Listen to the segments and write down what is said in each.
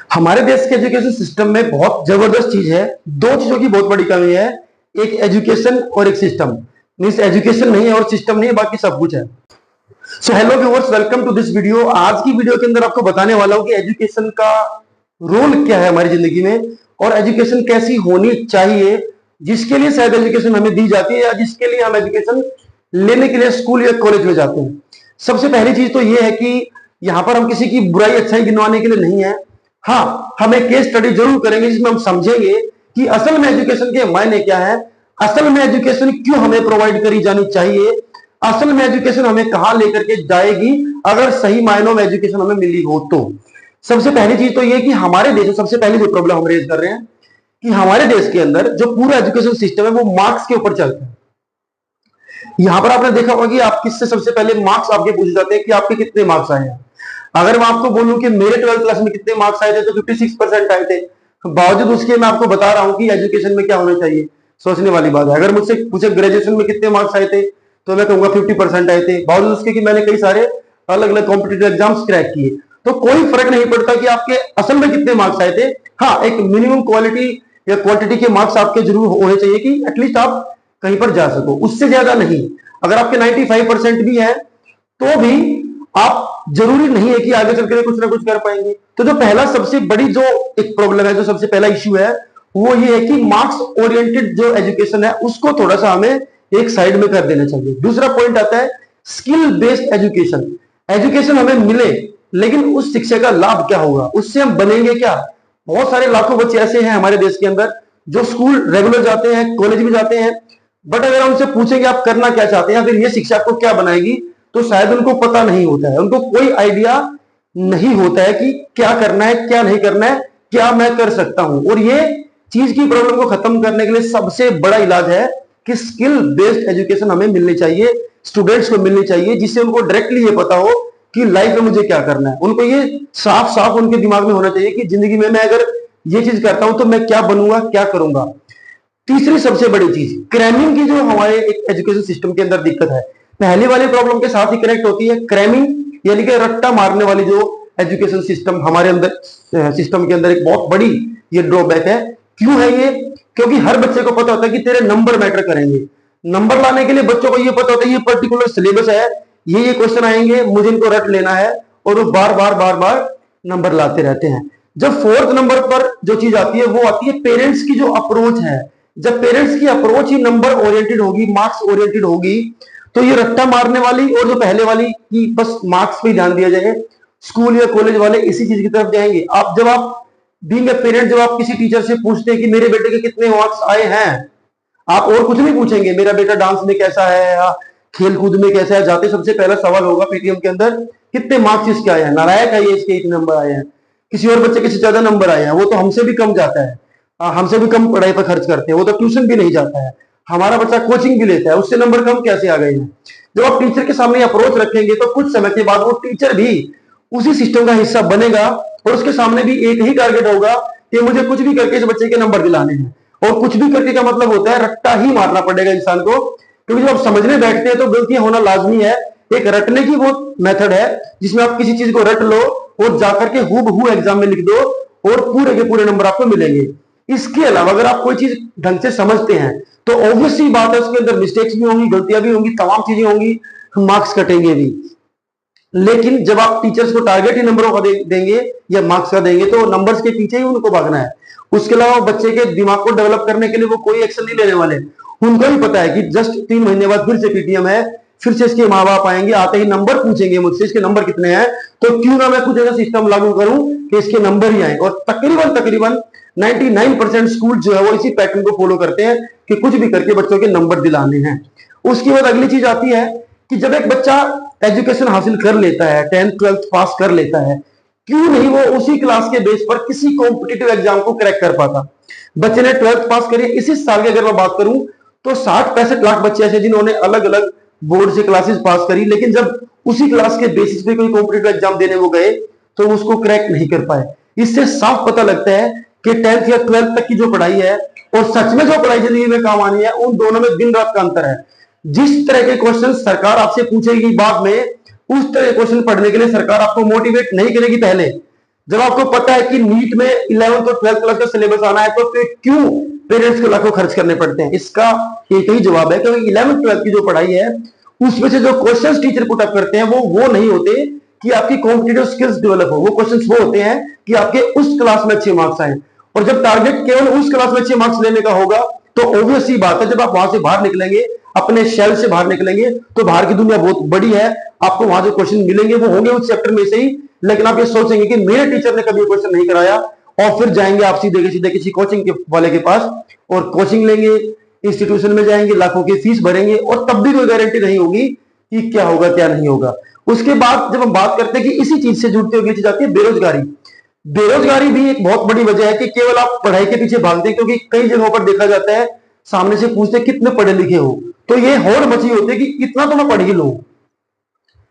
हमारे देश के एजुकेशन सिस्टम में बहुत जबरदस्त चीज है। दो चीजों की बहुत बड़ी कमी है, एक एजुकेशन और एक सिस्टम। मींस एजुकेशन नहीं है और सिस्टम नहीं है, बाकी सब कुछ है। So hello viewers, welcome to this video. आज की वीडियो के अंदर आपको बताने वाला हूं कि एजुकेशन का रोल क्या है हमारी जिंदगी में और एजुकेशन कैसी होनी चाहिए, जिसके लिए शायद एजुकेशन हमें दी जाती है या जिसके लिए हम एजुकेशन लेने के लिए स्कूल या कॉलेज में जाते हैं। सबसे पहली चीज तो यह है कि यहां पर हम किसी की बुराई अच्छाई गिनवाने के लिए नहीं है। हाँ, हम एक केस स्टडी जरूर करेंगे जिसमें हम समझेंगे कि असल में एजुकेशन के मायने क्या है, असल में एजुकेशन क्यों हमें प्रोवाइड करी जानी चाहिए, असल में एजुकेशन हमें कहां लेकर के जाएगी अगर सही मायनों में एजुकेशन हमें मिली हो तो। सबसे पहली चीज तो यह कि हमारे देश में सबसे पहली जो प्रॉब्लम हम रेज कर रहे हैं कि हमारे देश के अंदर जो पूरा एजुकेशन सिस्टम है वो मार्क्स के ऊपर चलता है। यहां पर आपने देखा होगा कि आप किससे सबसे पहले मार्क्स आपके पूछे जाते हैं कि आपके कितने मार्क्स आए हैं। अगर मैं आपको बोलूं कि मेरे 12th क्लास में कितने मार्क्स आए थे तो 56% आए थे। बावजूद उसके मैं आपको बता रहा हूं कि एजुकेशन में क्या होना चाहिए, सोचने वाली बात है। अगर मुझसे पूछे ग्रेजुएशन में कितने मार्क्स आए थे तो मैं कहूंगा 50% आए थे, बावजूद उसके कि मैंने कई सारे अलग अलग कॉम्पिटिटिव एग्जाम्स क्रैक किए। तो कोई फर्क नहीं पड़ता कि आपके असल में कितने मार्क्स आए थे। हाँ, एक मिनिमम क्वालिटी या क्वांटिटी के मार्क्स आपके जरूर होने चाहिए कि एटलीस्ट आप कहीं पर जा सको, उससे ज्यादा नहीं। अगर आपके 95% भी है तो भी आप जरूरी नहीं है कि आगे चल के कुछ ना कुछ कर पाएंगे। तो जो पहला सबसे बड़ी जो एक प्रॉब्लम है, जो सबसे पहला इश्यू है वो ये है कि मार्क्स ओरिएंटेड जो एजुकेशन है उसको थोड़ा सा हमें एक साइड में कर देना चाहिए। दूसरा पॉइंट आता है स्किल बेस्ड एजुकेशन। एजुकेशन हमें मिले लेकिन उस शिक्षा का लाभ क्या होगा, उससे हम बनेंगे क्या। बहुत सारे लाखों बच्चे ऐसे हैं हमारे देश के अंदर जो स्कूल रेगुलर जाते हैं, कॉलेज भी जाते हैं, बट अगर हम उनसे पूछेंगे आप करना क्या चाहते हैं, फिर ये शिक्षा को क्या बनाएगी, तो शायद उनको पता नहीं होता है, उनको कोई आइडिया नहीं होता है कि क्या करना है, क्या नहीं करना है, क्या मैं कर सकता हूं। और ये चीज की प्रॉब्लम को खत्म करने के लिए सबसे बड़ा इलाज है कि स्किल बेस्ड एजुकेशन हमें मिलनी चाहिए, स्टूडेंट्स को मिलनी चाहिए, जिससे उनको डायरेक्टली ये पता हो कि लाइफ में मुझे क्या करना है। उनको ये साफ साफ उनके दिमाग में होना चाहिए कि जिंदगी में मैं अगर ये चीज करता हूं तो मैं क्या बनूंगा, क्या करूंगा। तीसरी सबसे बड़ी चीज क्रैमिंग की, जो हमारे एक एजुकेशन सिस्टम के अंदर दिक्कत है, पहले वाली प्रॉब्लम के साथ ही कनेक्ट होती है। क्रैमिंग यानी कि रट्टा मारने वाली जो एजुकेशन सिस्टम हमारे अंदर सिस्टम के अंदर एक बहुत बड़ी ये ड्रॉबैक है। क्यों है ये? क्योंकि हर बच्चे को पता होता है कि तेरे नंबर मैटर करेंगे। नंबर लाने के लिए बच्चों को ये पता होता है ये पर्टिकुलर सिलेबस है, ये क्वेश्चन आएंगे, मुझे इनको रट लेना है, और वो बार बार बार बार नंबर लाते रहते हैं। जब फोर्थ नंबर पर जो चीज आती है वो आती है पेरेंट्स की जो अप्रोच है। जब पेरेंट्स की अप्रोच ही नंबर ओरिएंटेड होगी, मार्क्स ओरिएंटेड होगी, तो ये रट्टा मारने वाली और जो पहले वाली कि बस मार्क्स पे ध्यान दिया जाए, स्कूल या कॉलेज वाले इसी चीज की तरफ जाएंगे। आप जब आप बीइंग ए पेरेंट जब आप किसी टीचर से पूछते हैं कि मेरे बेटे के कितने मार्क्स आए हैं, आप और कुछ नहीं पूछेंगे, मेरा बेटा डांस में कैसा है या खेल कूद में कैसा है, जाते सबसे पहला सवाल होगा पीटीएम के अंदर कितने मार्क्स इसके आए हैं, नालायक है ये, इसके इतने नंबर आए हैं, किसी और बच्चे के ज्यादा नंबर आए हैं, वो तो हमसे भी कम जाता है, हमसे भी कम पढ़ाई पर खर्च करते हैं, वो तो ट्यूशन भी नहीं जाता है, हमारा बच्चा कोचिंग भी लेता है, उससे नंबर कम कैसे आ गए हैं। जब आप टीचर के सामने अप्रोच रखेंगे तो कुछ समय के बाद वो टीचर भी उसी सिस्टम का हिस्सा बनेगा और उसके सामने भी एक ही टारगेट होगा कि मुझे कुछ भी करके इस बच्चे के नंबर दिलाने हैं। और कुछ भी करके का मतलब होता है रट्टा ही मारना पड़ेगा इंसान को, क्योंकि जब आप समझने बैठते हैं तो गलतियां होना लाजमी है। एक रटने की वो मेथड है जिसमें आप किसी चीज को रट लो और जाकर के हूबहू एग्जाम में लिख दो और पूरे के पूरे नंबर आपको मिलेंगे। इसके अलावा अगर आप कोई चीज ढंग से समझते हैं तो ऑब्वियसली बात है उसके अंदर मिस्टेक्स भी होंगी, गलतियां भी होंगी, तमाम चीजें होंगी, मार्क्स कटेंगे भी। लेकिन जब आप टीचर्स को टारगेट ही नंबरों का देंगे या मार्क्स का देंगे तो नंबर्स के पीछे ही उनको भागना है। उसके अलावा बच्चे के दिमाग को डेवलप करने के लिए वो कोई एक्शन नहीं लेने वाले। उनको भी पता है कि जस्ट 3 महीने बाद फिर से पीटीएम है, फिर से इसके माँ बाप आएंगे, आते ही नंबर पूछेंगे मुझसे इसके नंबर कितने हैं, तो क्यों ना मैं कुछ ऐसा सिस्टम लागू करूं कि इसके नंबर ही आए। और तकरीबन तकरीबन 99% स्कूल जो है वो इसी पैटर्न को फॉलो करते हैं कि कुछ भी करके बच्चों के नंबर दिलाने हैं। उसके बाद अगली चीज आती है कि जब एक बच्चा एजुकेशन हासिल कर लेता है, 10th 12th पास कर लेता है, क्यों नहीं वो उसी क्लास के बेस पर किसी कॉम्पिटिटिव एग्जाम को क्रैक कर पाता। बच्चे ने 12th पास करी, इसी साल की अगर मैं बात करूं तो 60-65 लाख बच्चे ऐसे जिन्होंने अलग अलग बोर्ड से क्लासेस पास करी, लेकिन जब उसी क्लास के बेसिस पे कोई कॉम्पिटिटिव एग्जाम देने वो गए तो उसको क्रैक नहीं कर पाए। इससे साफ पता लगता है कि 10th या 12th तक की जो पढ़ाई है और सच में जो पढ़ाई जिंदगी में काम आनी है, उन दोनों में दिन रात का अंतर है। जिस तरह के क्वेश्चन सरकार आपसे पूछेगी बाद में, उस तरह के क्वेश्चन पढ़ने के लिए सरकार आपको मोटिवेट नहीं करेगी पहले। जब आपको पता है कि नीट में 11th और 12th क्लास का सिलेबस आना है, तो फिर क्यों पेरेंट्स को लाखों खर्च करने पड़ते हैं? इसका एक ही जवाब है, क्योंकि 11th 12th की जो पढ़ाई है उसमें से जो क्वेश्चंस टीचर पुट अप करते हैं वो नहीं होते कि आपकी कॉम्पिटिटिव स्किल्स डेवलप हो। वो क्वेश्चंस वो होते हैं कि आपके उस क्लास में अच्छे मार्क्स आए। और जब टारगेट केवल उस क्लास में अच्छे मार्क्स लेने का होगा, तो ऑब्वियस ही बात है, जब आप वहां से बाहर निकलेंगे, अपने शेल से बाहर निकलेंगे, तो बाहर की दुनिया बहुत बड़ी है। आपको वहां जो क्वेश्चन मिलेंगे वो होंगे उस चैप्टर में से ही, लेकिन आप ये सोचेंगे कि मेरे टीचर ने कभी क्वेश्चन नहीं कराया, और फिर जाएंगे आप सीधे सीधे किसी कोचिंग वाले के पास और कोचिंग लेंगे, इंस्टीट्यूशन में जाएंगे, लाखों की फीस भरेंगे, और तब भी कोई गारंटी नहीं होगी कि क्या होगा क्या नहीं होगा। उसके बाद जब हम बात करते हैं कि इसी चीज से जुड़ती हुई चीज आती है बेरोजगारी। बेरोजगारी भी एक बहुत बड़ी वजह है कि केवल आप पढ़ाई के पीछे भागते हैं, क्योंकि कई जगहों पर देखा जाता है सामने से पूछते कितने पढ़े लिखे हो, तो ये होड़ मची होती है कि इतना तो मैं पढ़ ही लूं।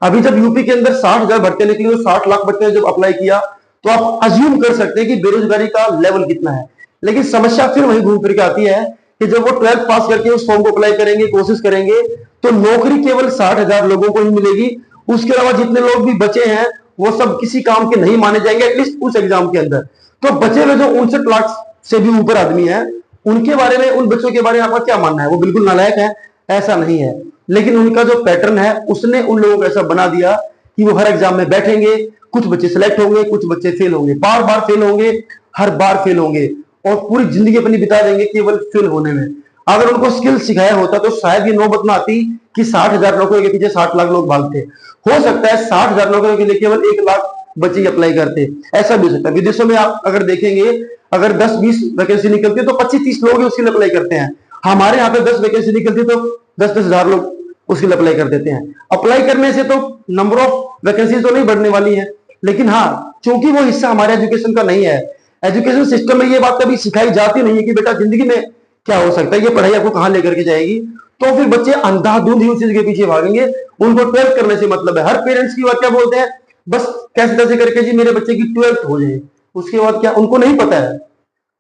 अभी जब यूपी के अंदर 60,000 भर्ती निकली और 60 लाख बच्चे ने जब अप्लाई किया, तो आप अज्यूम कर सकते हैं कि बेरोजगारी का लेवल कितना है। लेकिन समस्या फिर वही घूम फिर के आती है कि जब वो 12th पास करके उस फॉर्म को अप्लाई करेंगे, कोशिश करेंगे, तो नौकरी केवल 60,000 लोगों को ही मिलेगी। उसके अलावा जितने लोग भी बचे हैं वो सब किसी काम के नहीं माने जाएंगे, एटलीस्ट उस एग्जाम के अंदर। तो बचे हुए जो 59 लाख से भी ऊपर आदमी है, उनके बारे में, उन बच्चों के बारे में आपका क्या मानना है? वो बिल्कुल नालायक है? ऐसा नहीं है, लेकिन उनका जो पैटर्न है उसने उन लोगों को ऐसा बना दिया कि वो हर एग्जाम में बैठेंगे, कुछ बच्चे सिलेक्ट होंगे, कुछ बच्चे फेल होंगे, बार बार फेल होंगे, हर बार फेल होंगे, और पूरी जिंदगी अपनी बिता देंगे केवल फेल होने में। अगर उनको स्किल सिखाया होता तो शायद ये नौबत ना आती कि 60,000 नौकरियों के पीछे 60 लाख लोग भागते। हो सकता है 60,000 नौकरियों के लिए केवल 1 लाख बच्चे अप्लाई करते, ऐसा भी हो सकता है। विदेशों में आप अगर देखेंगे, अगर 10-20 वैकेंसी निकलती है तो 25-30 लोग उसके लिए अप्लाई करते हैं। हमारे यहाँ पे 10 वैकेंसी निकलती है तो 10-10 हजार लोग उसके लिए अप्लाई कर देते हैं। अप्लाई करने से तो नंबर ऑफ वैकेंसी तो नहीं बढ़ने वाली है, लेकिन हाँ, चूंकि वो हिस्सा हमारे एजुकेशन का नहीं है, एजुकेशन सिस्टम में ये बात कभी सिखाई जाती नहीं है कि बेटा जिंदगी में क्या हो सकता है, ये पढ़ाई आपको कहां लेकर के जाएगी, तो फिर बच्चे अंधाधुंध ही उस चीज के पीछे भागेंगे। उनको 12th करने से मतलब है। हर पेरेंट्स की बात क्या बोलते हैं, बस कैसे कैसे करके जी मेरे बच्चे की 12th हो जाए, उसके बाद क्या, उनको नहीं पता है।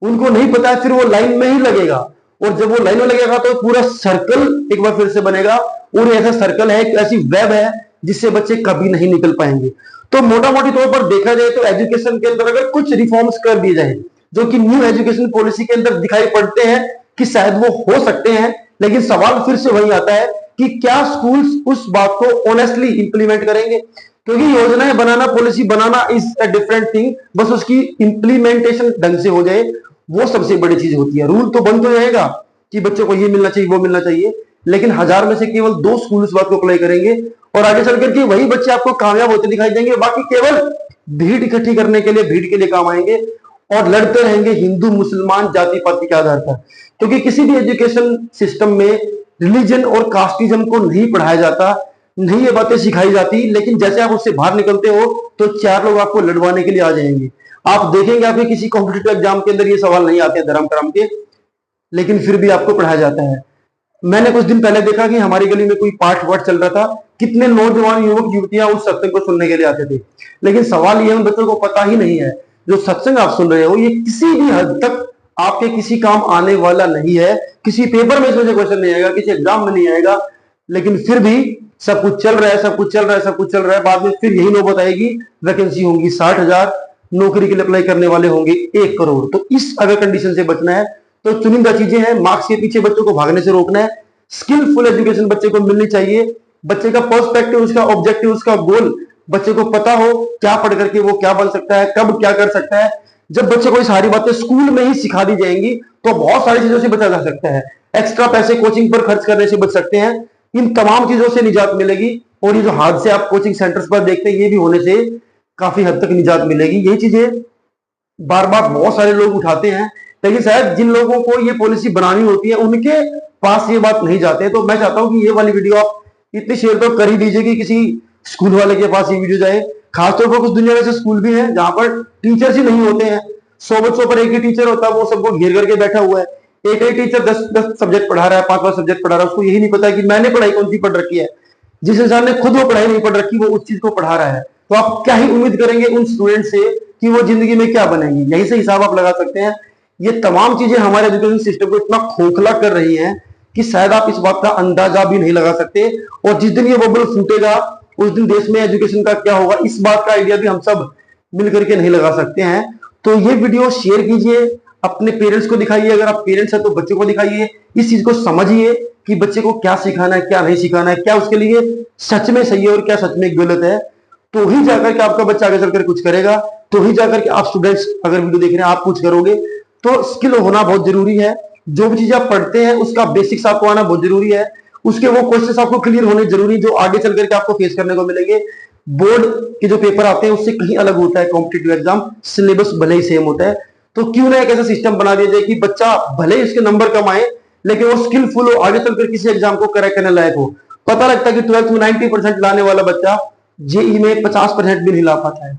उनको नहीं पता है, फिर वो लाइन में ही लगेगा, और जब वो लाइन में लगेगा तो पूरा सर्कल एक बार फिर से बनेगा, और ऐसा सर्कल है, एक ऐसी वेब है जिससे बच्चे कभी नहीं निकल पाएंगे। तो मोटा मोटी तौर पर देखा जाए तो एजुकेशन के अंदर अगर कुछ रिफॉर्म्स कर दिए जाए जो कि न्यू एजुकेशन पॉलिसी के अंदर दिखाई पड़ते हैं कि शायद वो हो सकते हैं, लेकिन सवाल फिर से वही आता है कि क्या स्कूल्स उस बात को ऑनेस्टली इंप्लीमेंट करेंगे? क्योंकि योजनाएं बनाना, पॉलिसी बनाना इज अ डिफरेंट थिंग, बस उसकी इंप्लीमेंटेशन ढंग से हो जाए वो सबसे बड़ी चीज होती है। रूल तो बन तो जाएगा कि बच्चों को ये मिलना चाहिए, वो मिलना चाहिए, लेकिन 1000 में से केवल 2 स्कूल इस बात को अप्लाई करेंगे, और आगे चल करके वही बच्चे आपको कामयाब होते दिखाई देंगे। बाकी केवल भीड़ इकट्ठी करने के लिए, भीड़ के लिए काम आएंगे, और लड़ते रहेंगे हिंदू मुसलमान जाति पाति के आधार पर। क्योंकि किसी भी एजुकेशन सिस्टम में रिलीजन और कास्टिज्म को नहीं पढ़ाया जाता, नहीं ये बातें सिखाई जाती, लेकिन जैसे आप उससे बाहर निकलते हो तो 4 लोग आपको लड़वाने के लिए आ जाएंगे। आप देखेंगे आपके किसी कॉम्पिटिटिव एग्जाम के अंदर ये सवाल नहीं आते धर्म कर्म के, लेकिन फिर भी आपको पढ़ाया जाता है। मैंने कुछ दिन पहले देखा कि हमारी गली में कोई पाठ वाठ चल रहा था, कितने नौजवान युवक युवतियां उस सत्संग को सुनने के लिए आते थे। लेकिन सवाल ये उन बच्चों को पता ही नहीं है जो सत्संग आप सुन रहे हो ये किसी भी हद तक आपके किसी काम आने वाला नहीं है। किसी पेपर में इसमें से क्वेश्चन नहीं आएगा, किसी एग्जाम में नहीं आएगा, लेकिन फिर भी सब कुछ चल रहा है, सब कुछ चल रहा है, सब कुछ चल रहा है। बाद में फिर यही नौबत आएगी, वैकेंसी होंगी 60,000, नौकरी के लिए अप्लाई करने वाले होंगे 1 करोड़। तो इस अगर कंडीशन से बचना है तो चुनिंदा चीजें हैं, मार्क्स के पीछे बच्चों को भागने से रोकना है, स्किलफुल एजुकेशन बच्चे को मिलनी चाहिए, बच्चे का पर्सपेक्टिव, उसका ऑब्जेक्टिव, उसका गोल बच्चे को पता हो, क्या पढ़ करके वो क्या बन सकता है, कब क्या कर सकता है। जब बच्चे को ये सारी बातें स्कूल में ही सिखा दी जाएंगी तो बहुत सारी चीजों से बचा जा सकता है। एक्स्ट्रा पैसे कोचिंग पर खर्च करने से बच सकते हैं, इन तमाम चीजों से निजात मिलेगी। और ये जो हादसे आप कोचिंग सेंटर्स पर देखते हैं ये भी होने से काफी हद तक निजात मिलेगी। यही चीजें बार बार बहुत सारे लोग उठाते हैं, लेकिन शायद जिन लोगों को ये पॉलिसी बनानी होती है उनके पास ये बात नहीं जाते। तो मैं चाहता हूं कि ये वाली वीडियो आप इतनी शेयर तो कर ही दीजिए कि किसी स्कूल वाले के पास ये वीडियो जाए। खासतौर पर कुछ दुनिया में ऐसे स्कूल भी हैं जहां पर टीचर्स ही नहीं होते हैं, 100 बच्चों पर एक ही टीचर होता है, वो सबको घेर करके बैठा हुआ है। एक ही टीचर 10 सब्जेक्ट पढ़ा रहा है, 5 सब्जेक्ट पढ़ा रहा है, उसको यही नहीं पता कि मैंने पढ़ाई कौन सी पढ़ रखी है। जिस इंसान ने खुद वो पढ़ाई नहीं पढ़ रखी वो उस चीज को पढ़ा रहा है, तो आप क्या ही उम्मीद करेंगे उन स्टूडेंट से कि वो जिंदगी में क्या बनेंगी। यही से हिसाब आप लगा सकते हैं। ये तमाम चीजें हमारे एजुकेशन सिस्टम को इतना खोखला कर रही हैं कि शायद आप इस बात का अंदाजा भी नहीं लगा सकते। और जिस दिन ये बबल फूटेगा उस दिन देश में एजुकेशन का क्या होगा, इस बात का आइडिया भी हम सब मिल करके नहीं लगा सकते हैं। तो ये वीडियो शेयर कीजिए, अपने पेरेंट्स को दिखाइए, अगर आप पेरेंट्स हैं तो बच्चों को दिखाइए, इस चीज को समझिए कि बच्चे को क्या सिखाना है, क्या नहीं सिखाना है, क्या उसके लिए सच में सही है और क्या सच में गलत है। तो ही जाकर के आपका बच्चा आगे चलकर कुछ करेगा, तो ही जाकर के आप स्टूडेंट्स अगर वीडियो देख रहे हैं आप कुछ करोगे। तो स्किल होना बहुत जरूरी है, जो भी चीज आप पढ़ते हैं उसका बेसिक्स आपको आना बहुत जरूरी है, उसके वो क्वेश्चंस आपको क्लियर होने जरूरी, जो आगे चल करके आपको फेस करने को मिलेंगे। बोर्ड के जो पेपर आते हैं उससे कहीं अलग होता है कॉम्पिटिटिव एग्जाम, सिलेबस भले ही सेम होता है। तो क्यों ना एक ऐसा सिस्टम बना दिया जाए कि बच्चा भले ही उसके नंबर कम आए लेकिन वो स्किलफुल हो, आगे चलकर किसी एग्जाम को क्रैक करने लायक हो। पता लगता है कि 12th में 90% लाने वाला बच्चा जेई में 50% भी नहीं ला पाता है,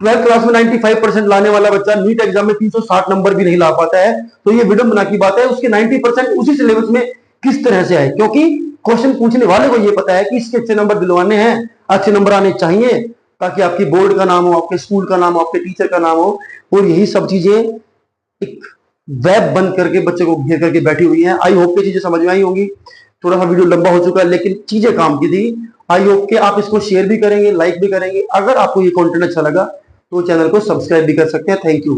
12th क्लास में 95% लाने वाला बच्चा नीट एग्जाम में 360 नंबर भी नहीं ला पाता है। तो ये विडंबना की बात है, उसके 90% उसी सिलेबस में किस तरह से आए, क्योंकि क्वेश्चन पूछने वाले को ये पता है कि इसके अच्छे नंबर दिलवाने हैं, अच्छे नंबर आने चाहिए, ताकि आपकी बोर्ड का नाम हो, आपके स्कूल का नाम हो, आपके टीचर का नाम हो। और यही सब चीजें एक वेब बंद करके बच्चे को घेर करके बैठी हुई है। आई होप ये चीजें समझ में आई होंगी। थोड़ा सा वीडियो लंबा हो चुका है लेकिन चीजें काम की थी। आई होप के आप इसको शेयर भी करेंगे, लाइक भी करेंगे। अगर आपको ये कंटेंट अच्छा लगा तो चैनल को सब्सक्राइब भी कर सकते हैं। Thank you.